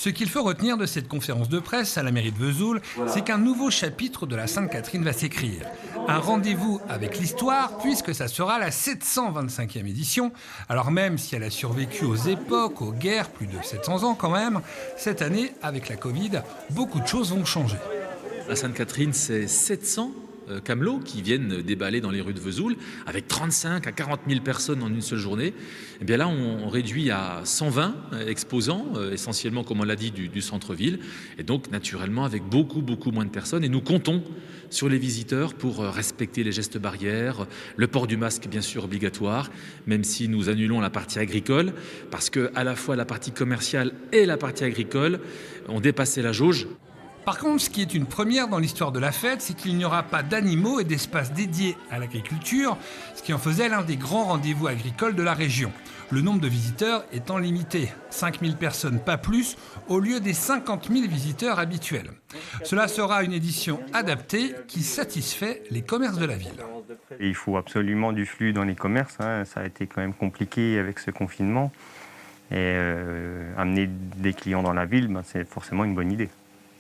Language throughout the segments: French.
Ce qu'il faut retenir de cette conférence de presse à la mairie de Vesoul, c'est qu'un nouveau chapitre de la Sainte-Catherine va s'écrire. Un rendez-vous avec l'histoire, puisque ça sera la 725e édition. Alors même si elle a survécu aux époques, aux guerres, plus de 700 ans quand même, cette année, avec la Covid, beaucoup de choses vont changer. La Sainte-Catherine, c'est 700 camelots qui viennent déballer dans les rues de Vesoul, avec 35 à 40 000 personnes en une seule journée. Et bien là, on réduit à 120 exposants, essentiellement, comme on l'a dit, du centre-ville. Et donc, naturellement, avec beaucoup moins de personnes. Et nous comptons sur les visiteurs pour respecter les gestes barrières, le port du masque, bien sûr, obligatoire, même si nous annulons la partie agricole, parce que à la fois la partie commerciale et la partie agricole ont dépassé la jauge. Par contre, ce qui est une première dans l'histoire de la fête, c'est qu'il n'y aura pas d'animaux et d'espaces dédiés à l'agriculture, ce qui en faisait l'un des grands rendez-vous agricoles de la région. Le nombre de visiteurs étant limité, 5 000 personnes, pas plus, au lieu des 50 000 visiteurs habituels. Cela sera une édition adaptée qui satisfait les commerces de la ville. Et il faut absolument du flux dans les commerces, hein. Ça a été quand même compliqué avec ce confinement. Et amener des clients dans la ville, c'est forcément une bonne idée.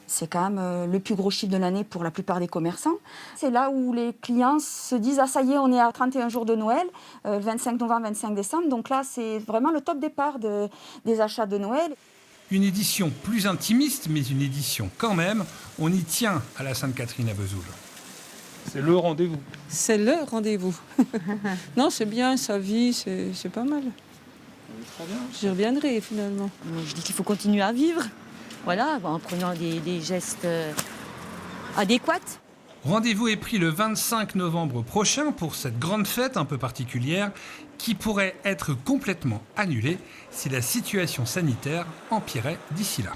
C'est quand même le plus gros chiffre de l'année pour la plupart des commerçants. C'est là où les clients se disent « Ah ça y est, on est à 31 jours de Noël, 25 novembre, 25 décembre ». Donc là, c'est vraiment le top départ des achats de Noël. Une édition plus intimiste, mais une édition quand même. On y tient à la Sainte-Catherine à Vesoul. C'est le rendez-vous. C'est le rendez-vous. Non, c'est bien, ça vit, c'est pas mal. J'y reviendrai finalement. Je dis qu'il faut continuer à vivre. Voilà, en prenant des gestes adéquats. Rendez-vous est pris le 25 novembre prochain pour cette grande fête un peu particulière qui pourrait être complètement annulée si la situation sanitaire empirait d'ici là.